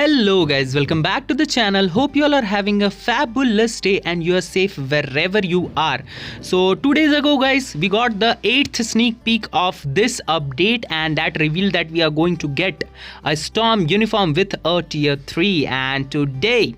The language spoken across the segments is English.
Hello guys, welcome back to the channel. Hope you all are having a fabulous day and you are safe wherever you are. So 2 days ago guys, we got the 8th sneak peek of this update and that revealed that we are going to get a Storm uniform with a tier 3, and today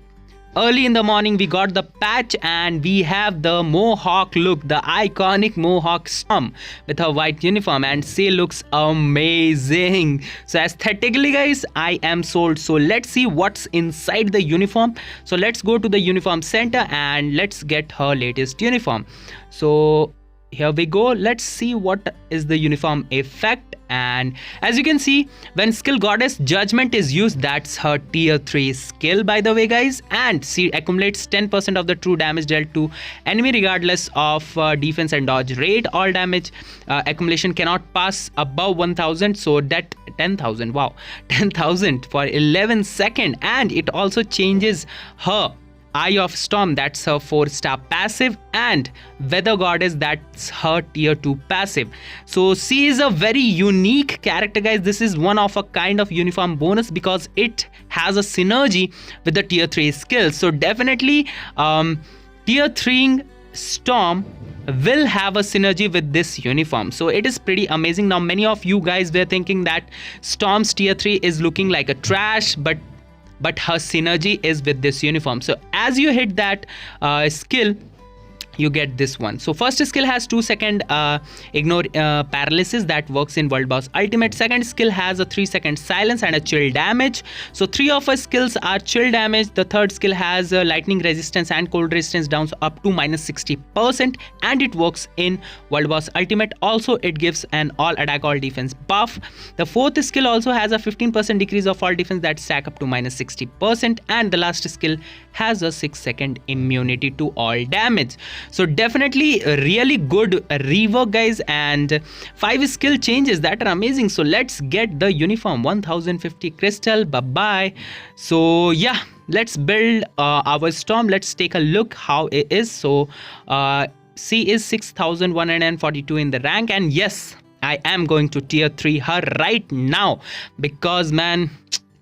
early in the morning we got the patch and we have the Mohawk look, the iconic Mohawk Storm with her white uniform, and she looks amazing. So aesthetically guys, I am sold. So let's see what's inside the uniform. So let's go to the uniform center and let's get her latest uniform. So here we go. Let's see what is the uniform effect. And as you can see, when skill Goddess Judgment is used, that's her tier 3 skill by the way guys, and she accumulates 10% of the true damage dealt to enemy regardless of defense and dodge rate. All damage accumulation cannot pass above 1000, so that 10,000, wow, 10,000 for 11 seconds. And it also changes her Eye of Storm, that's her 4-star passive, and Weather Goddess, that's her tier 2 passive. So she is a very unique character guys. This is one of a kind of uniform bonus because it has a synergy with the tier 3 skills. So definitely tier 3 Storm will have a synergy with this uniform, so it is pretty amazing. Now many of you guys were thinking that Storm's tier 3 is looking like a trash, but her synergy is with this uniform. So as you hit that skill, you get this one. So first skill has 2-second ignore paralysis that works in World Boss Ultimate. Second skill has a 3-second silence and a chill damage. So 3 of her skills are chill damage. The third skill has lightning resistance and cold resistance down up to -60%, and it works in World Boss Ultimate. Also it gives an all attack all defense buff. The fourth skill also has a 15% decrease of all defense that stack up to -60%, and the last skill has a 6-second immunity to all damage. So definitely really good rework guys, and 5 skill changes that are amazing. So let's get the uniform. 1050 crystal, bye bye. So yeah, let's build our Storm. Let's take a look how it is. So she is 6142 in the rank, and yes, I am going to tier 3 her right now because man,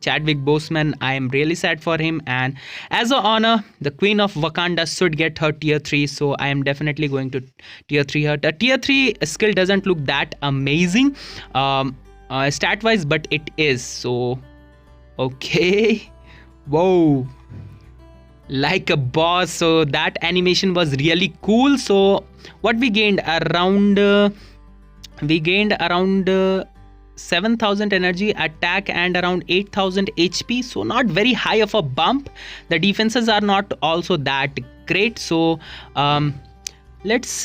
Chadwick Boseman, I am really sad for him, and as a honor, the Queen of Wakanda should get her tier 3, so I am definitely going to tier 3 her. The tier 3 skill doesn't look that amazing stat wise, but it is. So okay, whoa, like a boss. So that animation was really cool. So what we gained around 7,000 energy attack and around 8,000 HP, so not very high of a bump. The defenses are not also that great, so let's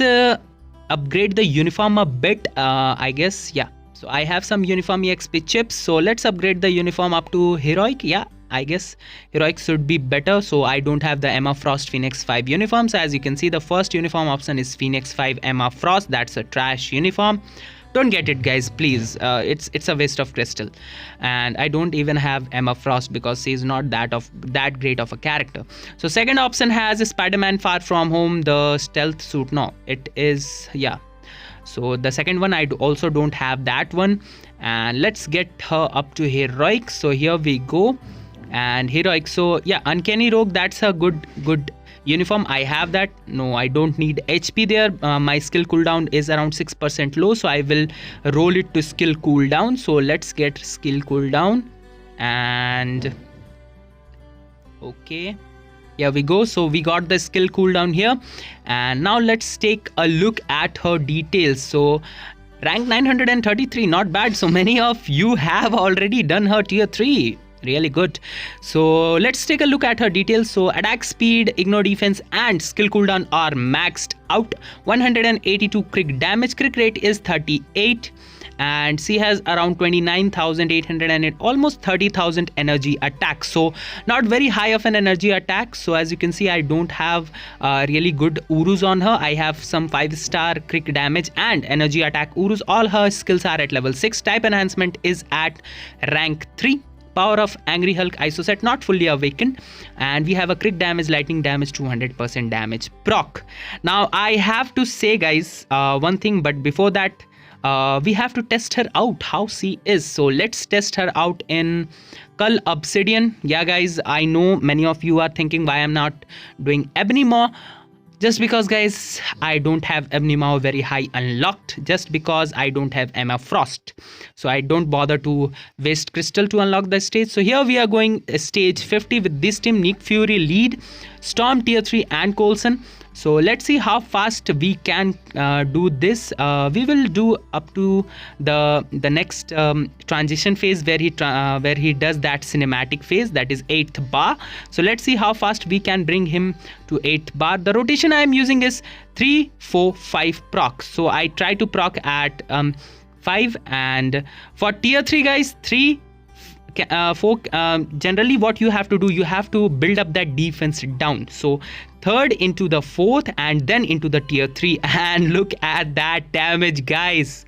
upgrade the uniform a bit, I guess. Yeah, so I have some uniform EXP chips, so let's upgrade the uniform up to heroic. Yeah, I guess heroic should be better. So I don't have the Emma Frost Phoenix 5 uniform. So as you can see, the first uniform option is Phoenix 5 Emma Frost. That's a trash uniform. Don't get it guys, please. It's a waste of crystal, and I don't even have Emma Frost because she's not that great of a character. So second option has Spider-Man Far From Home, the stealth suit. No, it is, yeah. So the second one, I also don't have that one, and let's get her up to heroic. So here we go, and heroic. So yeah, Uncanny Rogue, that's a good uniform. I have that. No, I don't need HP there. My skill cooldown is around 6% low, so I will roll it to skill cooldown. So let's get skill cooldown, and okay, here we go. So we got the skill cooldown here, and now let's take a look at her details. So rank 933, not bad. So many of you have already done her tier 3. Really good. So let's take a look at her details. So attack speed, ignore defense, and skill cooldown are maxed out. 182 crit damage, crit rate is 38, and she has around 29,800 and almost 30,000 energy attack. So not very high of an energy attack. So as you can see, I don't have really good Urus on her. I have some 5-star crit damage and energy attack Urus. All her skills are at level 6. Type enhancement is at rank 3. Power of Angry Hulk Isoset not fully awakened, and we have a crit damage, lightning damage, 200% damage proc. Now I have to say guys one thing, but before that we have to test her out how she is. So let's test her out in Cull Obsidian. Yeah guys, I know many of you are thinking why I'm not doing Ebony Maw. Just because guys, I don't have Ebony Maw very high unlocked, just because I don't have Emma Frost, so I don't bother to waste crystal to unlock the stage. So here we are going stage 50 with this team: Nick Fury lead, Storm tier 3 and Coulson. So let's see how fast we can do this. We will do up to the next transition phase where he does that cinematic phase, that is 8th bar. So let's see how fast we can bring him to 8th bar. The rotation I am using is 3 4 5 proc. So I try to proc at 5, and for tier 3 guys, 3 4 generally what you have to do, you have to build up that defense down. So third into the 4th and then into the tier 3, and look at that damage guys,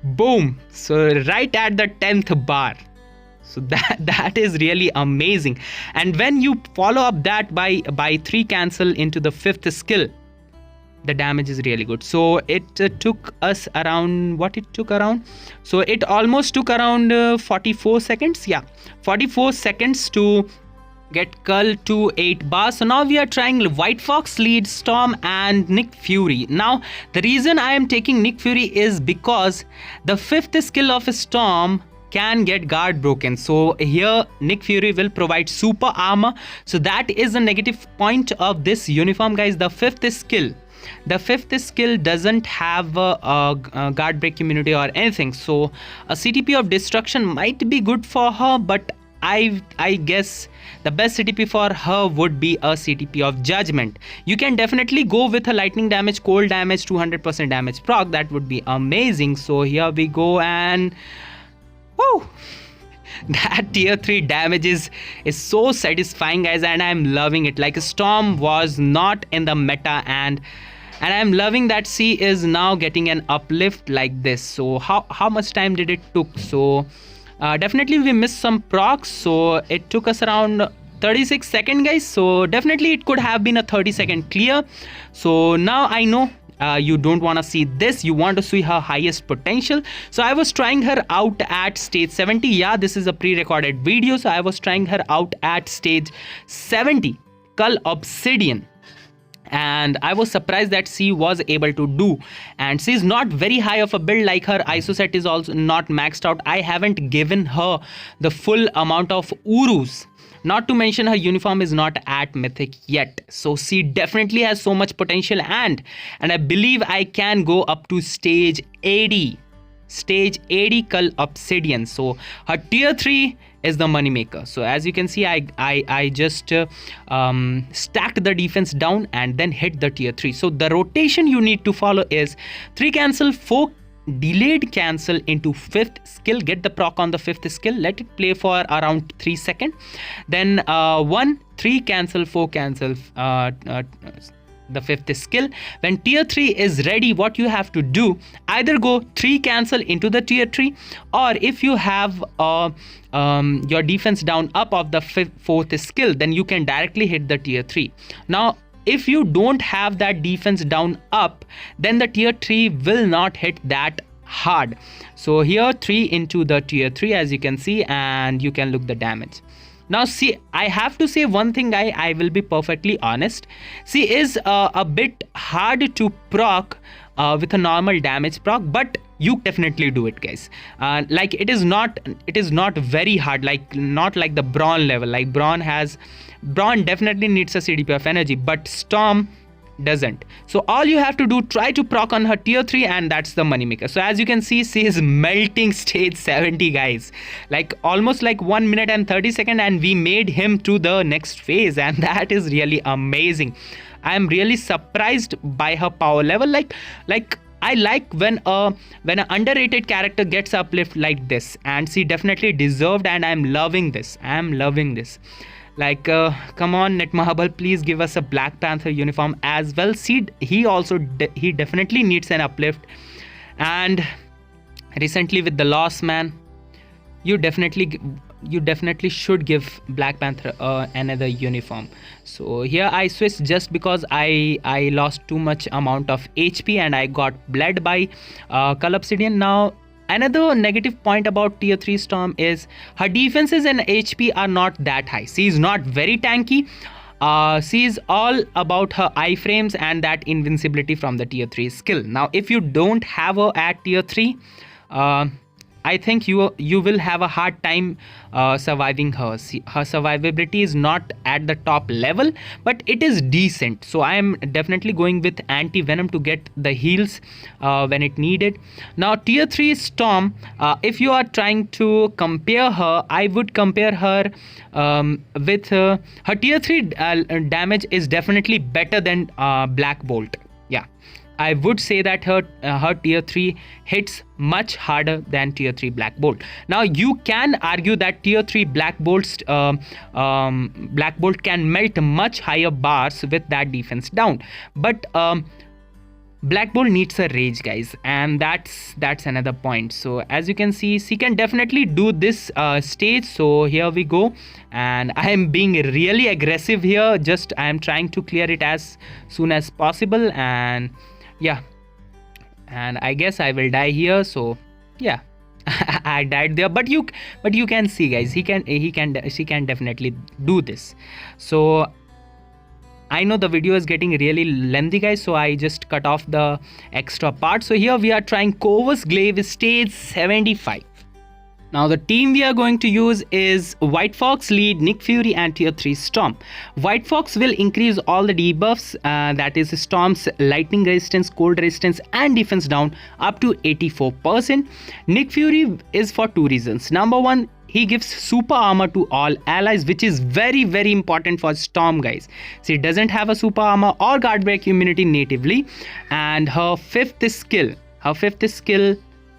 boom. So right at the 10th bar. So that is really amazing. And when you follow up that by 3 cancel into the 5th skill, the damage is really good. So it took us around, what it took around, so it almost took around 44 seconds. Yeah, 44 seconds to get Cull to 8 bars. So now we are trying White Fox lead, Storm and Nick Fury. Now the reason I am taking Nick Fury is because the 5th skill of Storm can get guard broken. So here Nick Fury will provide super armor. So that is a negative point of this uniform guys. The 5th skill doesn't have a guard break immunity or anything. So a CTP of destruction might be good for her, but I guess the best CTP for her would be a CTP of judgment. You can definitely go with a lightning damage, cold damage, 200% damage proc. That would be amazing. So here we go, and whoo, that tier 3 damage is so satisfying guys, and I'm loving it. Like Storm was not in the meta, and I'm loving that she is now getting an uplift like this. So how much time did it took? So definitely we missed some procs, so it took us around 36 seconds guys. So definitely it could have been a 30-second clear. So now I know you don't want to see this, you want to see her highest potential. So I was trying her out at stage 70. Yeah, this is a pre-recorded video, so I was trying her out at stage 70 Cull Obsidian, and I was surprised that she was able to do. And she's not very high of a build, like her ISO set is also not maxed out. I haven't given her the full amount of Urus, not to mention her uniform is not at mythic yet. So she definitely has so much potential, and I believe I can go up to stage 80 Cull Obsidian. So her tier 3 is the money maker. So as you can see, I just stacked the defense down and then hit the tier 3. So the rotation you need to follow is 3 cancel, 4 delayed cancel into 5th skill, get the proc on the 5th skill, let it play for around 3 seconds, then 1 3 cancel, 4 cancel the 5th skill. When tier 3 is ready, what you have to do, either go 3 cancel into the tier 3, or if you have your defense down up of the 4th skill, then you can directly hit the tier 3. Now if you don't have that defense down up, then the tier 3 will not hit that hard. So here 3 into the tier 3, as you can see, and you can look the damage. Now see, I have to say one thing, I will be perfectly honest. She is a bit hard to proc with a normal damage proc, but you definitely do it guys. Like it is not very hard, like not like the Brawn level. Like Brawn definitely needs a CDP of energy, but Storm doesn't. So all you have to do, try to proc on her tier 3, and that's the money maker. So as you can see, she is melting stage 70 guys, like almost like 1 minute and 30 seconds, and we made him to the next phase, and that is really amazing. I am really surprised by her power level. Like I like when an underrated character gets uplift like this, and she definitely deserved, and I'm loving this. Like come on Netmarble, please give us a Black Panther uniform as well. See, he definitely needs an uplift, and recently with the loss, man, you definitely you definitely should give Black Panther another uniform. So here I switched just because I lost too much amount of HP and I got bled by Cull Obsidian. Now another negative point about tier 3 Storm is her defenses and HP are not that high. She is not very tanky. She is all about her iframes and that invincibility from the tier 3 skill. Now if you don't have her at tier 3, I think you will have a hard time surviving her. Her survivability is not at the top level, but it is decent. So I am definitely going with anti-venom to get the heals when it needed. Now tier 3 Storm, if you are trying to compare her, I would compare her with her tier 3 damage is definitely better than Black Bolt. Yeah, I would say that her tier 3 hits much harder than tier 3 Black Bolt. Now you can argue that tier 3 Black Bolt can melt much higher bars with that defense down, but Black Bolt needs a rage, guys, and that's another point. So as you can see, she can definitely do this stage. So here we go, and I am being really aggressive here. Just I am trying to clear it as soon as possible, and yeah, and I guess I will die here. So yeah, I died there, but you can see, guys, she can definitely do this. So I know the video is getting really lengthy, guys, so I just cut off the extra part. So here we are trying Corvus Glaive stage 75. Now the team we are going to use is White Fox, Lead, Nick Fury and tier 3 Storm. White Fox will increase all the debuffs, that is Storm's lightning resistance, cold resistance and defense down up to 84%. Nick Fury is for two reasons. Number one, he gives super armor to all allies, which is very important for Storm, guys. She doesn't have a super armor or guard break immunity natively, and her fifth skill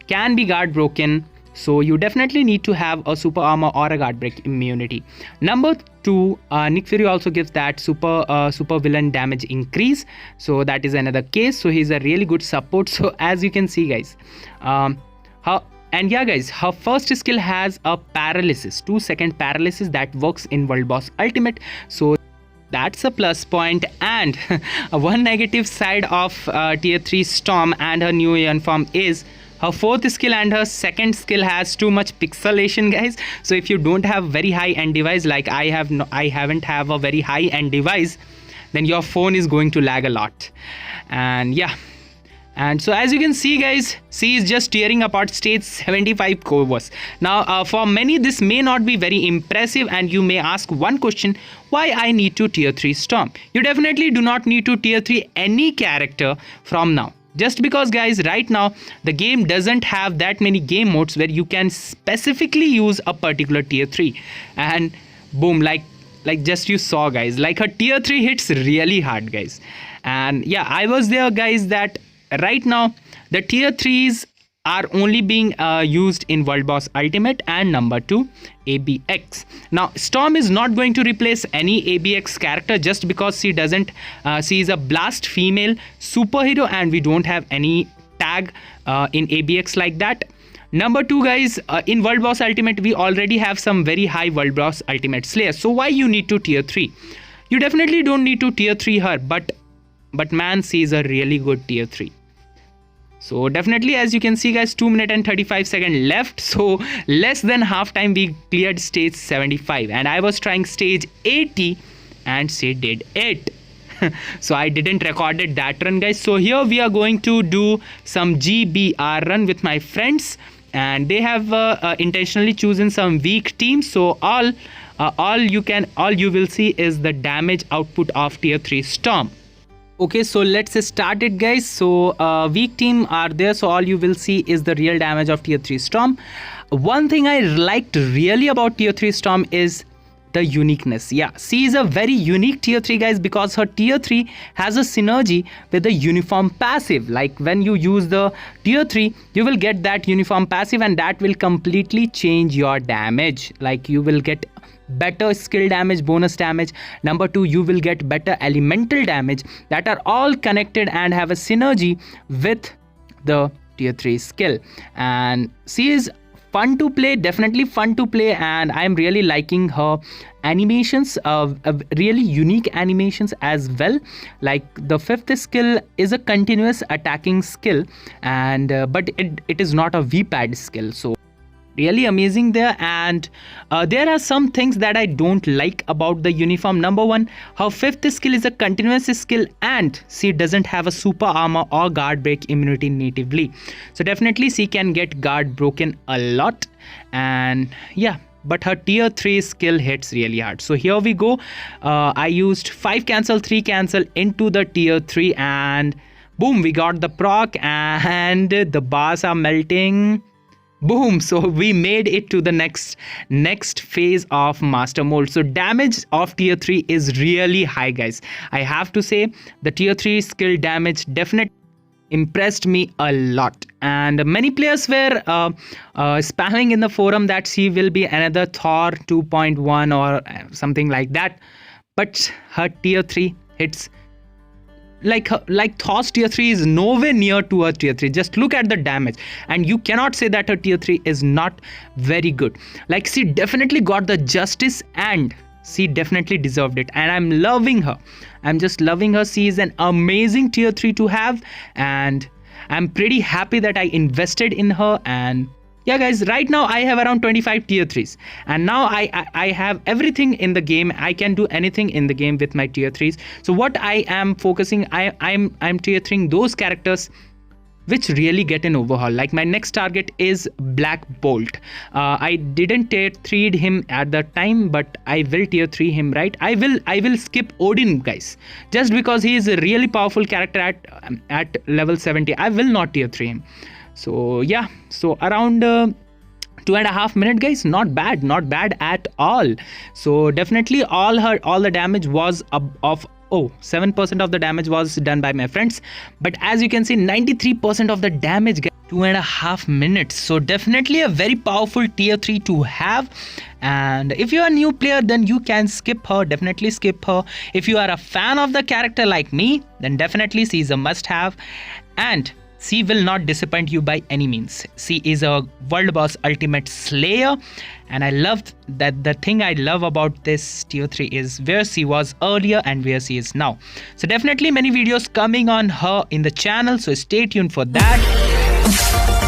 can be guard broken. So you definitely need to have a super armor or a guard break immunity. Number two, Nick Fury also gives that super villain damage increase. So that is another case. So he's a really good support. So as you can see, guys, her first skill has a paralysis, 2-second paralysis that works in World Boss Ultimate. So that's a plus point. And one negative side of tier 3 Storm and her new uniform is her fourth skill and her second skill has too much pixelation, guys. So if you don't have very high end device like I haven't have a very high end device, then your phone is going to lag a lot. And yeah, and so as you can see, guys, she is just tearing apart stage 75 Corvus. Now for many this may not be very impressive, and you may ask one question: why I need to tier 3 Storm? You definitely do not need to tier 3 any character from now. Just because, guys, right now the game doesn't have that many game modes where you can specifically use a particular tier 3, and boom, like just you saw, guys, like her tier 3 hits really hard, guys. And yeah, I was there, guys, that right now the tier 3s are only being used in World Boss Ultimate and number 2 ABX. Now Storm is not going to replace any ABX character just because she is a blast female superhero and we don't have any tag in ABX like that. Number 2, guys, in World Boss Ultimate we already have some very high World Boss Ultimate Slayer. So why you need to tier 3? You definitely don't need to tier 3 her, but man, she is a really good tier 3. So definitely, as you can see, guys, 2 minutes and 35 seconds left. So less than half time we cleared stage 75 and I was trying stage 80 and she did it. So I didn't recorded that run, guys. So here we are going to do some GBR run with my friends, and they have intentionally chosen some weak teams. So all you will see is the damage output of tier 3 Storm. Okay, so let's start it, guys. So weak team are there, so all you will see is the real damage of tier 3 Storm. One thing I liked really about tier 3 Storm is the uniqueness. Yeah, she is a very unique tier 3, guys, because her tier 3 has a synergy with the uniform passive. Like when you use the tier 3, you will get that uniform passive and that will completely change your damage. Like you will get better skill damage, bonus damage. Number 2, you will get better elemental damage that are all connected and have a synergy with the tier 3 skill. And she is fun to play, definitely fun to play, and I'm really liking her animations, really unique animations as well. Like the fifth skill is a continuous attacking skill, and but it is not a V-pad skill, so really amazing there. And there are some things that I don't like about the uniform. Number one, her fifth skill is a continuous skill and she doesn't have a super armor or guard break immunity natively, so definitely she can get guard broken a lot. And yeah, but her tier 3 skill hits really hard. So here we go. I used 5 cancel 3 cancel into the tier 3 and boom, we got the proc and the bars are melting. Boom, so we made it to the next phase of master mold. So damage of tier 3 is really high, guys. I have to say the tier 3 skill damage definitely impressed me a lot, and many players were spamming in the forum that she will be another Thor 2.1 or something like that, but her tier 3 hits like Thor's tier 3 is nowhere near to her tier 3. Just look at the damage and you cannot say that her tier 3 is not very good. Like, she definitely got the justice and she definitely deserved it, and I'm loving her. I'm just loving her. She is an amazing tier 3 to have, and I'm pretty happy that I invested in her. And yeah, guys, right now I have around 25 tier 3s, and now I have everything in the game. I can do anything in the game with my tier 3s. So what I am focusing, I'm tier 3ing those characters which really get an overhaul. Like my next target is Black Bolt. I didn't tier 3'd him at the time, but I will tier 3 him, right? I will skip Odin, guys, just because he is a really powerful character at level 70. I will not tier 3 him. So yeah, so around 2.5 minutes, guys. Not bad at all. So definitely all the damage was of 7% of the damage was done by my friends, but as you can see 93% of the damage, guys, 2.5 minutes. So definitely a very powerful tier 3 to have. And if you are a new player, then you can skip her, definitely skip her. If you are a fan of the character like me, then definitely she is a must have, and she will not disappoint you by any means. She is a world boss ultimate slayer, and I love that. The thing I love about this tier 3 is where she was earlier and where she is now. So definitely many videos coming on her in the channel, so stay tuned for that.